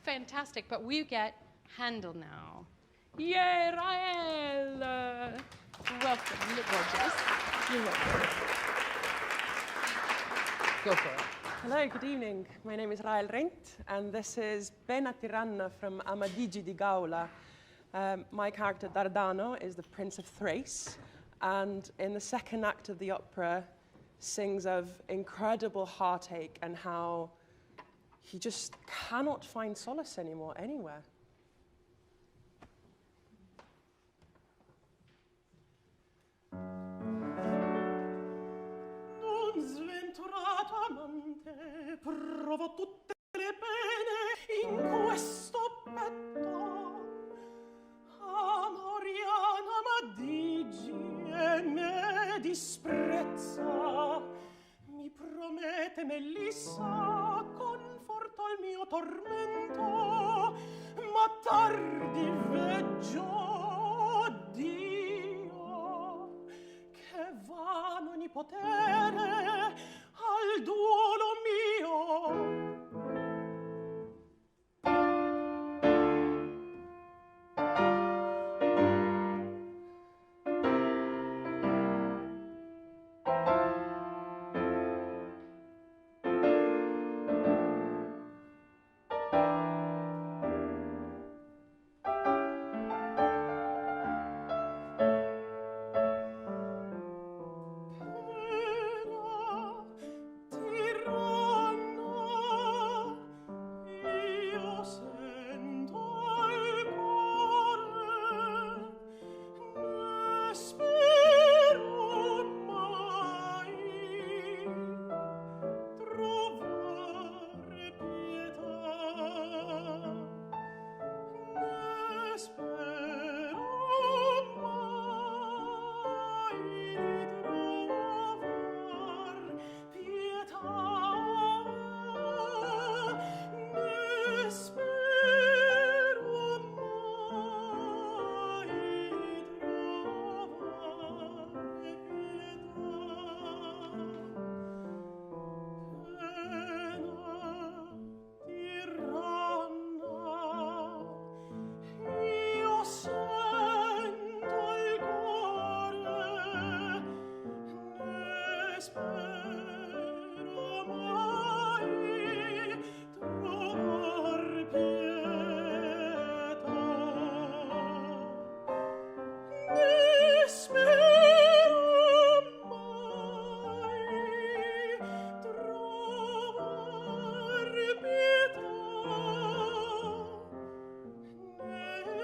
fantastic, but we get Handel now. Yay, Rael! Welcome, you're gorgeous. You're welcome. Go for it. Hello, good evening. My name is Rael Rent, and this is Pena tiranna from Amadigi di Gaula. My character Dardano is the Prince of Thrace, and in the second act of the opera sings of incredible heartache and how he just cannot find solace anymore anywhere. Non sventurato amante, provo tutte le pene in questo petto. Amoriana Amadigi e me disprezza. Mi promette Melissa conforto al mio tormento, ma tardi veggio Dio che vano ogni potere al duolo mio.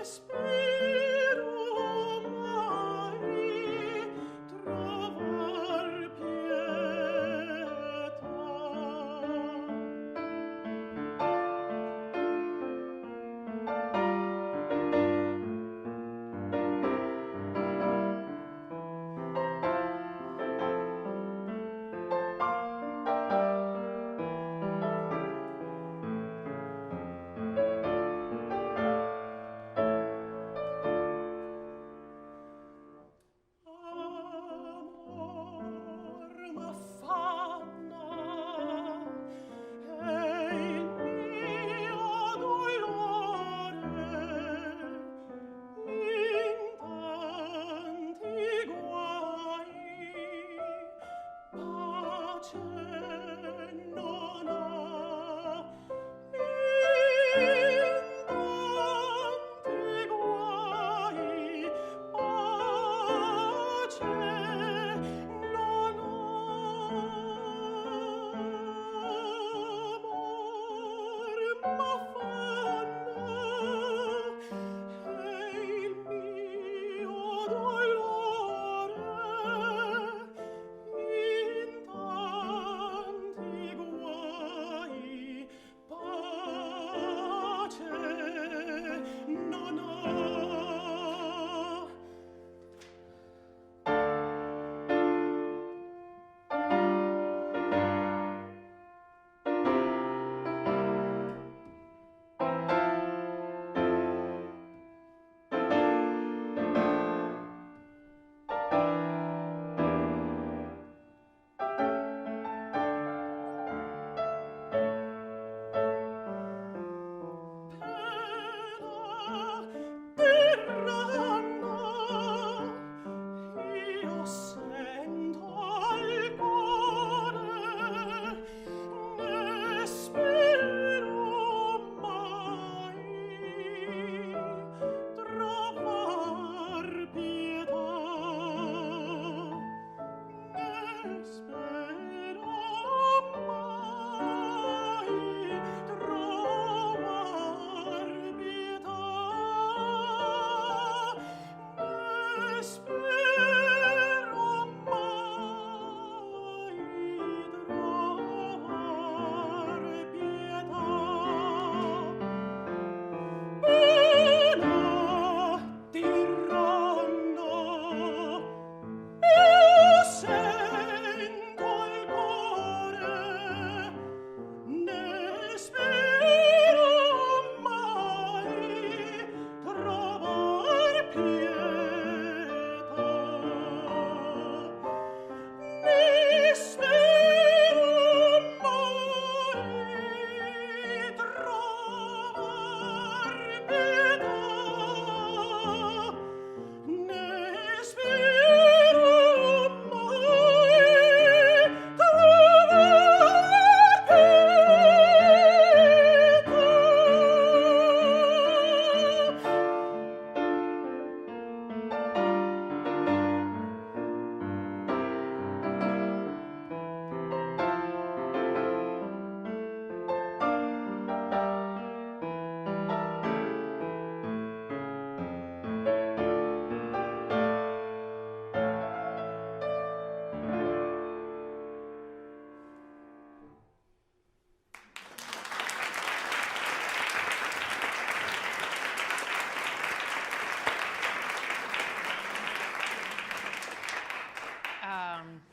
Spero mai trovar pietà.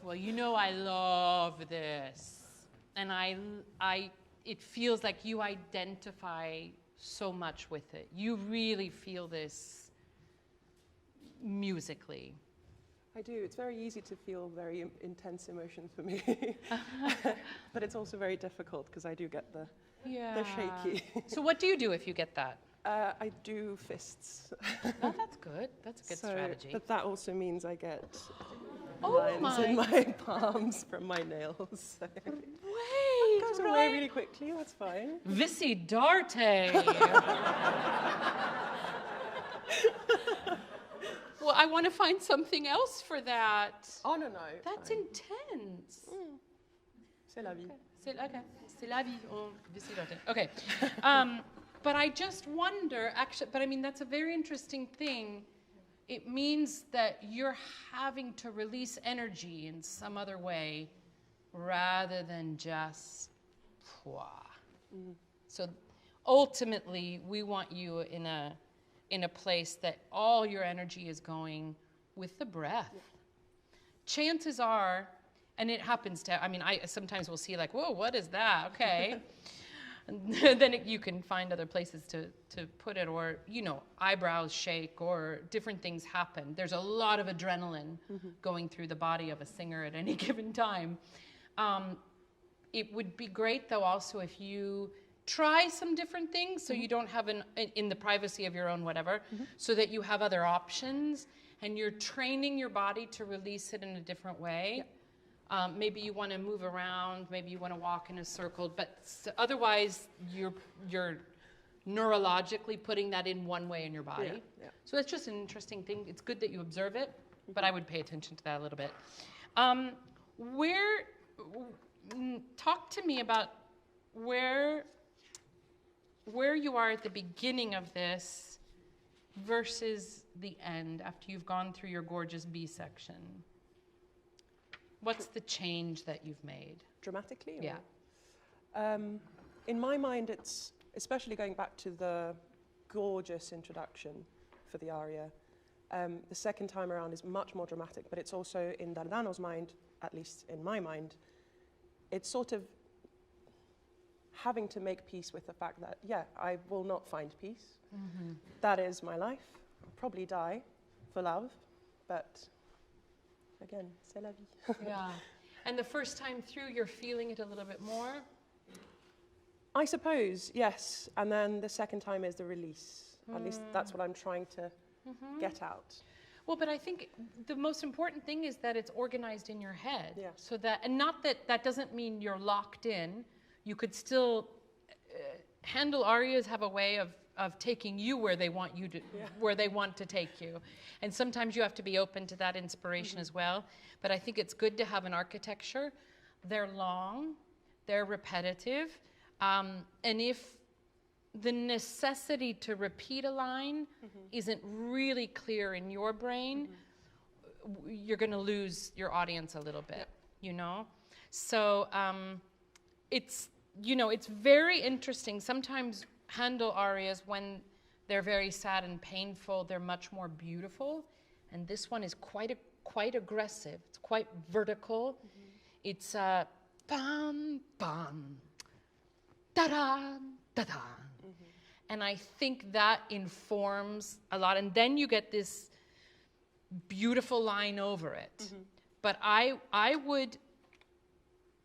Well, you know I love this. And it feels like you identify so much with it. You really feel this musically. I do. It's very easy to feel very intense emotions for me. But it's also very difficult because I do get the shaky. So what do you do if you get that? I do fists. Oh, that's good. That's a good strategy. But that also means I get lines in my palms from my nails. So. Wait, It goes away really quickly, that's fine. Vici Darte. Well, I want to find something else for that. Oh, no. That's fine. intense. C'est la vie. Okay. C'est la vie. Oh, Vici Darte. Okay. But I just wonder, actually, but I mean, that's a very interesting thing. It means that you're having to release energy in some other way rather than just So ultimately, we want you in a place that all your energy is going with the breath. Yeah. Chances are, and it happens to, I mean, I sometimes will see like, whoa, what is that? Okay. And then you can find other places to put it, or, you know, eyebrows shake, or different things happen. There's a lot of adrenaline going through the body of a singer at any given time. It would be great, though, also if you try some different things so you don't have in the privacy of your own whatever, so that you have other options and you're training your body to release it in a different way. Yeah. Maybe you want to move around, maybe you want to walk in a circle, but otherwise you're neurologically putting that in one way in your body. Yeah, yeah. So that's just an interesting thing. It's good that you observe it, but I would pay attention to that a little bit. Talk to me about where you are at the beginning of this versus the end after you've gone through your gorgeous B section. What's the change that you've made? Dramatically? Yeah. In my mind, it's, especially going back to the gorgeous introduction for the aria, the second time around is much more dramatic, but it's also in Dardano's mind, at least in my mind, it's sort of having to make peace with the fact that, yeah, I will not find peace. That is my life. I'll probably die for love, but again, c'est la vie. Yeah. And the first time through, you're feeling it a little bit more? I suppose, yes. And then the second time is the release. At least that's what I'm trying to get out. Well, but I think the most important thing is that it's organized in your head. Yeah. So that, and not that doesn't mean you're locked in. You could still, Handel arias have a way of taking you where they want you to, where they want to take you. And sometimes you have to be open to that inspiration as well. But I think it's good to have an architecture. They're long, they're repetitive. And if the necessity to repeat a line isn't really clear in your brain, you're going to lose your audience a little bit, you know? So it's, you know, it's very interesting. Sometimes Handel arias, when they're very sad and painful, they're much more beautiful. And this one is quite aggressive. It's quite vertical. Mm-hmm. It's bam, bam, da-da, da-da. Mm-hmm. And I think that informs a lot. And then you get this beautiful line over it. Mm-hmm. But I would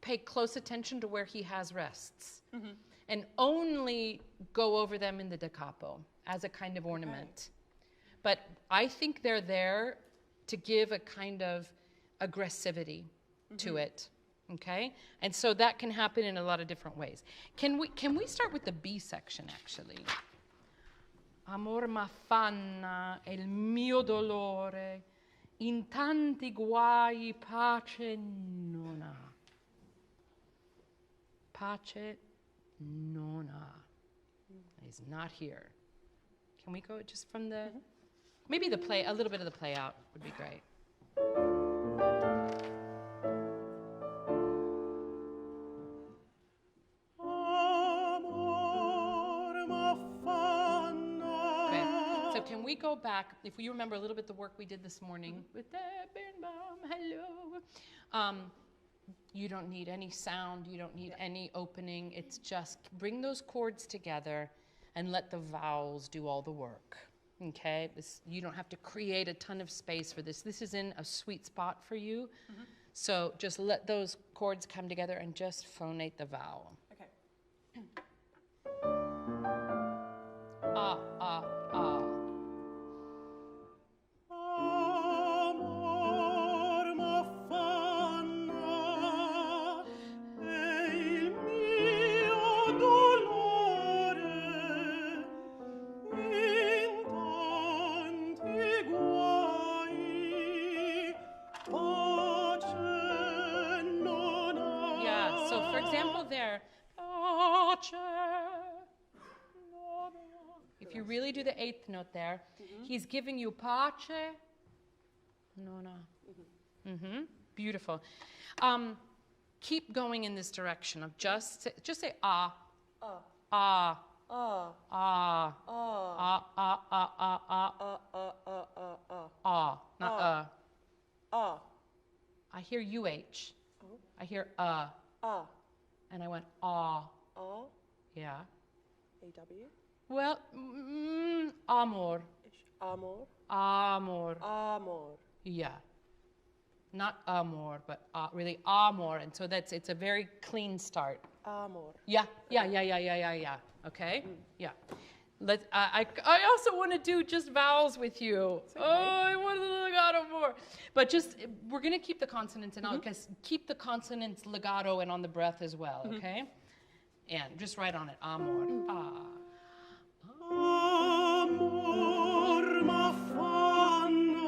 pay close attention to where he has rests. Mm-hmm. And only go over them in the da capo as a kind of ornament. Okay. But I think they're there to give a kind of aggressivity to it, okay? And so that can happen in a lot of different ways. Can we start with the B section, actually? Amor m'affanna e il mio dolore, in tanti guai pace non ha. Pace non ha. He's not here. Can we go just from the, maybe the play, a little bit of the play out would be great. Okay, so can we go back, if you remember a little bit the work we did this morning with the Birnbaum, hello. You don't need any sound, you don't need any opening. It's just bring those chords together and let the vowels do all the work, okay? You don't have to create a ton of space for this. This is in a sweet spot for you. Mm-hmm. So just let those chords come together and just phonate the vowel. Okay. Ah, ah, ah. If you really do the eighth note there, he's giving you pace, nona. Beautiful. Keep going in this direction of just say ah, ah, ah, ah, ah, ah, ah, ah, ah, ah, not ah. I hear UH. I hear and I went ah. Yeah. AW. Well, amor. Amor. Amor. Amor. Yeah. Not amor, but really amor. And so it's a very clean start. Amor. Yeah. Okay? Yeah. I also want to do just vowels with you. Okay. Oh, I want the legato more. But just, we're going to keep the consonants and because keep the consonants legato and on the breath as well, okay? And just write on it, amor. Ah. Amor m'affanna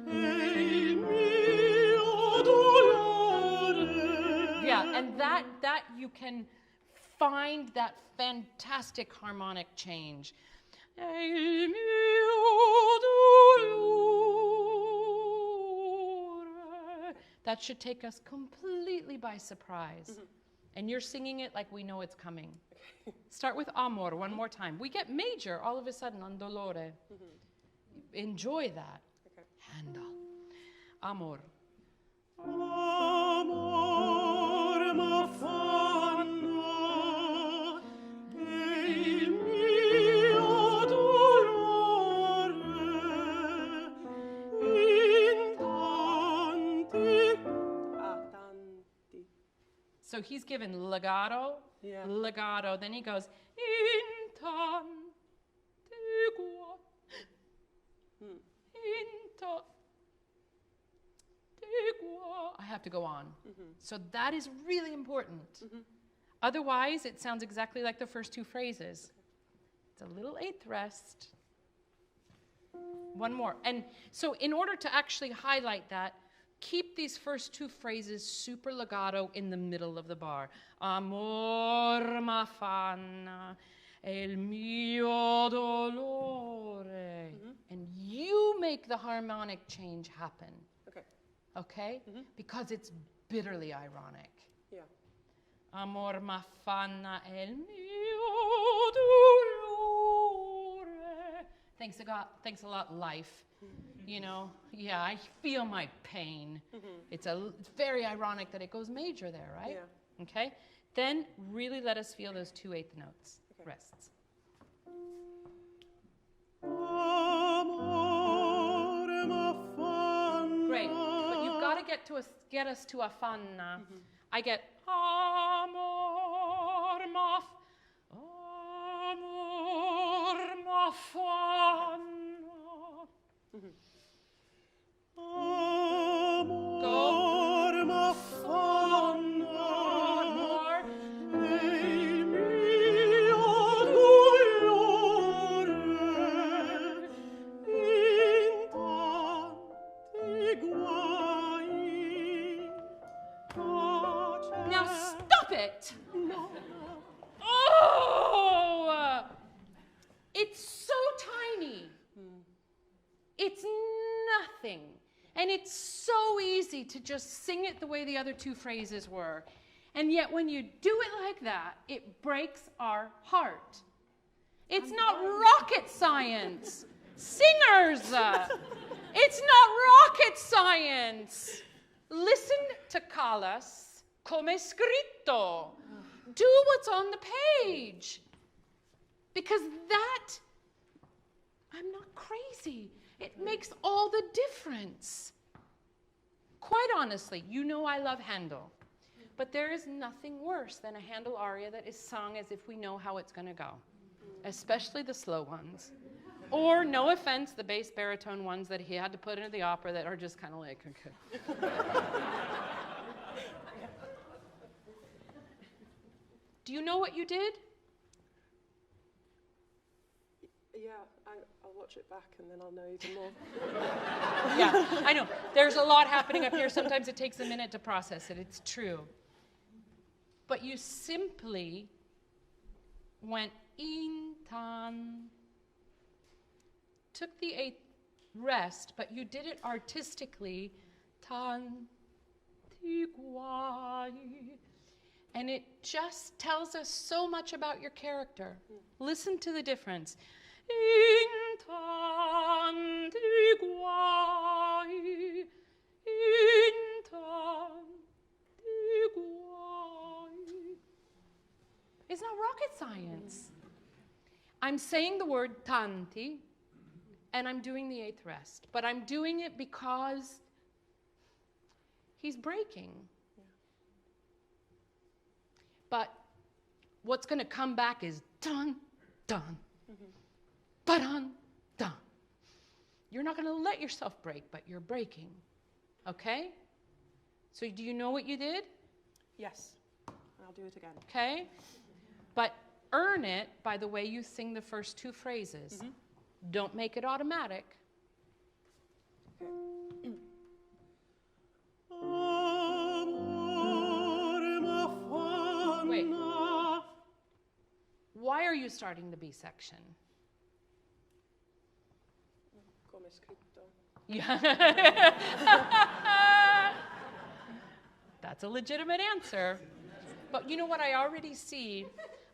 e il mio dolore. Yeah, and that you can find that fantastic harmonic change. E il mio dolore. That should take us completely by surprise. And you're singing it like we know it's coming. Start with amor one more time. We get major all of a sudden on dolore. Enjoy that. Okay. Handel. Amor. Amor m'affanna e il mio dolore in tanti. Tanti. So he's given legato. Yeah. Legato. Then he goes, in tantigua. In tantigua. I have to go on. So that is really important. Otherwise, it sounds exactly like the first two phrases. It's a little eighth rest. One more. And so in order to actually highlight that, keep these first two phrases super legato in the middle of the bar. Amor m'affanna è il mio dolore. And you make the harmonic change happen. Okay. Okay? Because it's bitterly ironic. Yeah. Amor m'affanna è il mio dolore. Thanks a lot, life. You know, yeah, I feel my pain. It's very ironic that it goes major there, right? Yeah. Okay? Then really let us feel those 2/8 notes. Okay. Rests. Great, but you've got to get us to affanna. I get amor m'affanna. Amor m'affanna, More. il mio dolore in tanti guai. Now stop it! Oh! It's so tiny. It's nothing. And it's so easy to just sing it the way the other 2 phrases were. And yet when you do it like that, it breaks our heart. It's not rocket science. Singers! It's not rocket science. Listen to Callas come scritto. Do what's on the page. Because that, I'm not crazy. It makes all the difference. Quite honestly, you know I love Handel. But there is nothing worse than a Handel aria that is sung as if we know how it's going to go. Especially the slow ones. Or, no offense, the bass baritone ones that he had to put into the opera that are just kind of like, okay. Do you know what you did? Yeah, I'll watch it back and then I'll know even more. Yeah, I know. There's a lot happening up here. Sometimes it takes a minute to process it. It's true. But you simply went in tan, took the 8th rest, but you did it artistically. Tan, ti guai. And it just tells us so much about your character. Listen to the difference. In tanti guai, in tanti guai. It's not rocket science. I'm saying the word tanti, and I'm doing the 8th rest. But I'm doing it because he's breaking. But what's going to come back is dun, dun, ba-dun, dun. You're not going to let yourself break, but you're breaking. Okay? So do you know what you did? Yes, I'll do it again. Okay? But earn it by the way you sing the first 2 phrases. Don't make it automatic. Wait. Why are you starting the B section? Come scritto. Yeah. That's a legitimate answer. But you know what I already see?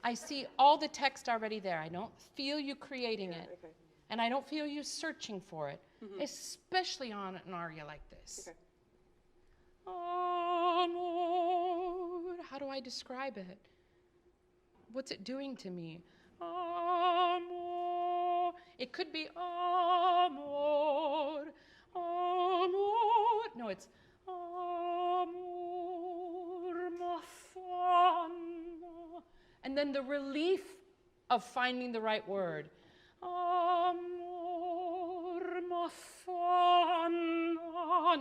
I see all the text already there. I don't feel you creating it. Okay. And I don't feel you searching for it, especially on an aria like this. Okay. Amor. How do I describe it? What's it doing to me? Amor. It could be amor. Amor. No, it's amor m'affanna. And then the relief of finding the right word. Amor m'affanna.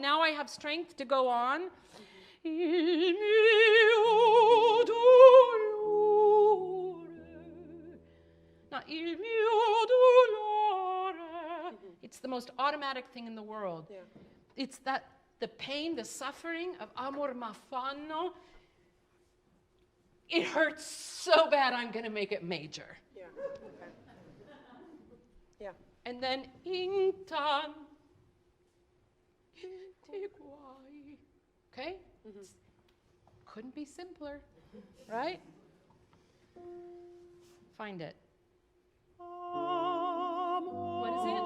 Now I have strength to go on. Il mio dolore. Not il mio dolore. It's the most automatic thing in the world. Yeah. It's that the pain, the suffering of amor m'affanno. It hurts so bad I'm going to make it major. Yeah. Yeah. And then intan tiguai. Okay? Couldn't be simpler, right? Find it. What is it?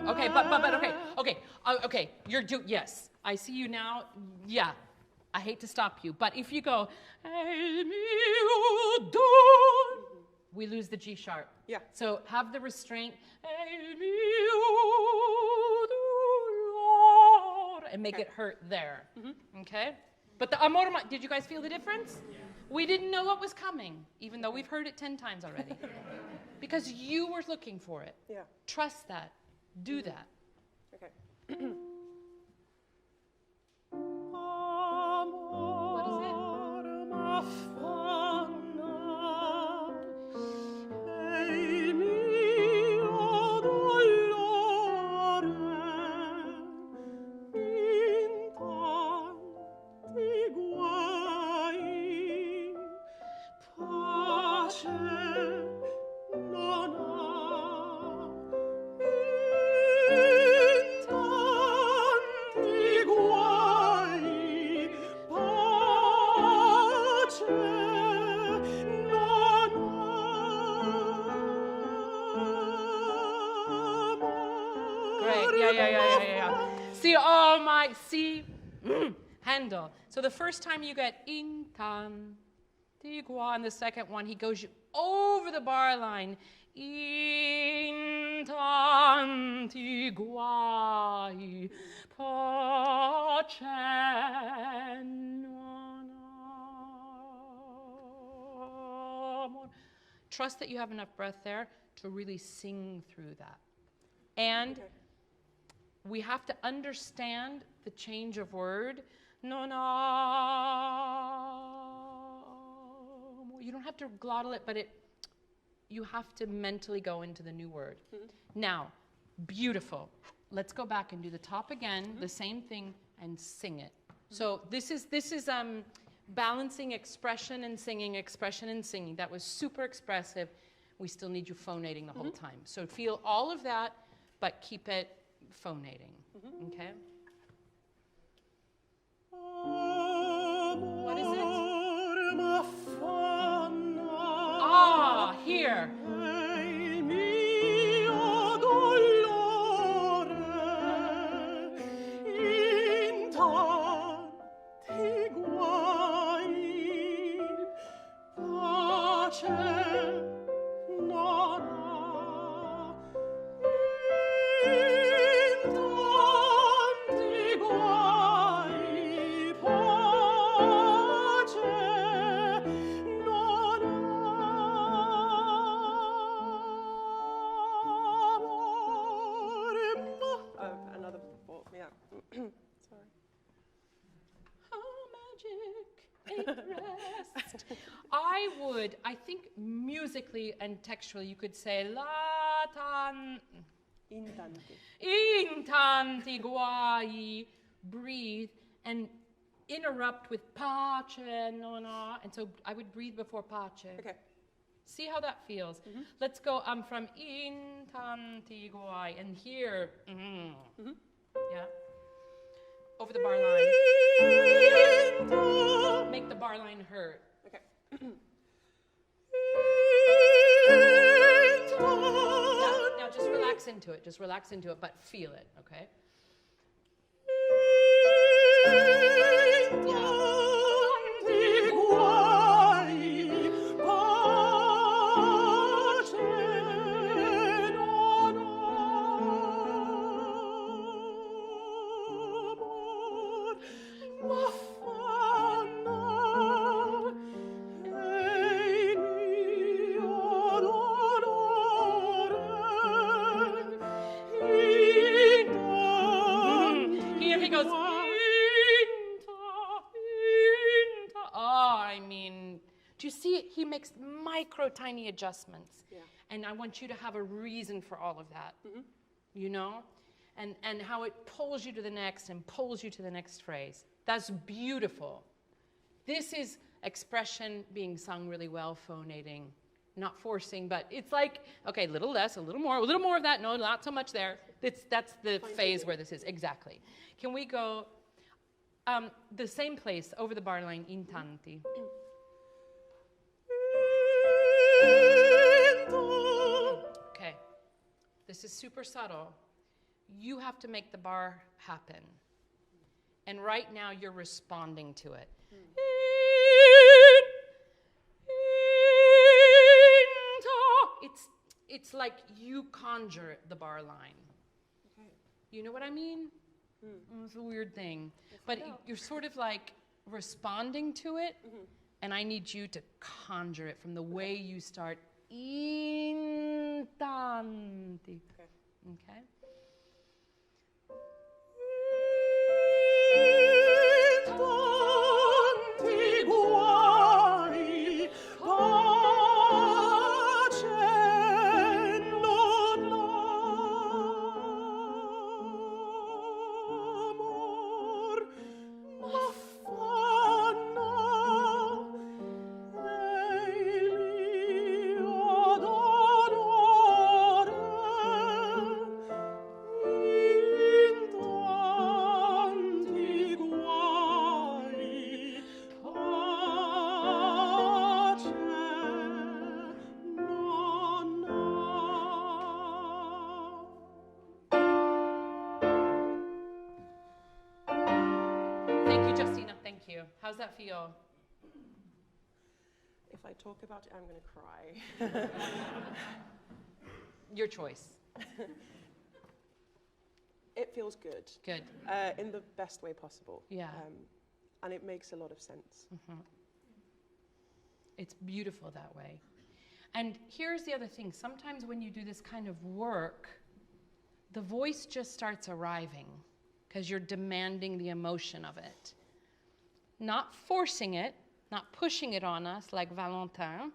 Okay, but okay, yes, I see you now. Yeah, I hate to stop you, but if you go, we lose the G sharp. Yeah. So have the restraint, and make it hurt there. Okay? But the amor, did you guys feel the difference? Yeah. We didn't know what was coming, even though we've heard it 10 times already. Because you were looking for it. Yeah. Trust that. Do that. Okay. What is it? See, Handel. So the first time you get intan, tigua, and the second one, he goes you over the bar line. Intan, tiguai, pace, non amor. Trust that you have enough breath there to really sing through that. And we have to understand the change of word. No, no. You don't have to glottal it, but you have to mentally go into the new word. Now, beautiful. Let's go back and do the top again, the same thing, and sing it. So this is balancing expression and singing, expression and singing. That was super expressive. We still need you phonating the whole time. So feel all of that, but keep it phonating. Okay? What is it? Ah, here. I think musically and textually you could say la tan intanti guai, breathe, and interrupt with pace, no, no, and so I would breathe before pace. Okay. See how that feels. Let's go from intanti guai, and here, yeah, over the bar line. Make the bar line hurt. Okay. Now just relax into it. Just relax into it, but feel it, okay? Tiny adjustments, and I want you to have a reason for all of that, you know, and how it pulls you to the next and pulls you to the next phrase. That's beautiful. This is expression being sung really well, phonating, not forcing, but it's like, okay, a little less, a little more of that. No, not so much there. That's the phase where this is, exactly. Can we go the same place, over the bar line, in tanti? Okay, this is super subtle. You have to make the bar happen. And right now you're responding to it. It's like you conjure the bar line. Okay. You know what I mean? It's a weird thing. But you're sort of like responding to it, and I need you to conjure it from the way you start. In tanti. Okay? How's that feel? If I talk about it, I'm going to cry. Your choice. It feels good. Good. In the best way possible. Yeah. And it makes a lot of sense. It's beautiful that way. And here's the other thing. Sometimes when you do this kind of work, the voice just starts arriving because you're demanding the emotion of it. Not forcing it, not pushing it on us like Valentin,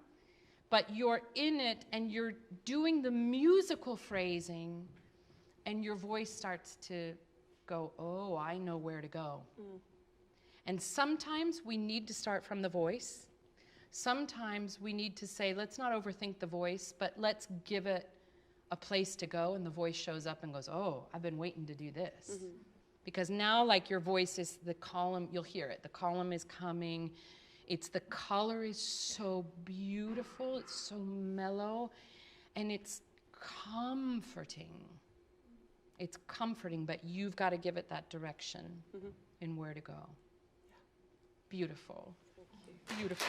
but you're in it and you're doing the musical phrasing and your voice starts to go, oh, I know where to go. And sometimes we need to start from the voice. Sometimes we need to say, let's not overthink the voice, but let's give it a place to go, and the voice shows up and goes, oh, I've been waiting to do this. Because now, like, your voice is the column, you'll hear it. The column is coming. The color is so beautiful. It's so mellow. And it's comforting. It's comforting, but you've got to give it that direction in where to go. Beautiful. Beautiful.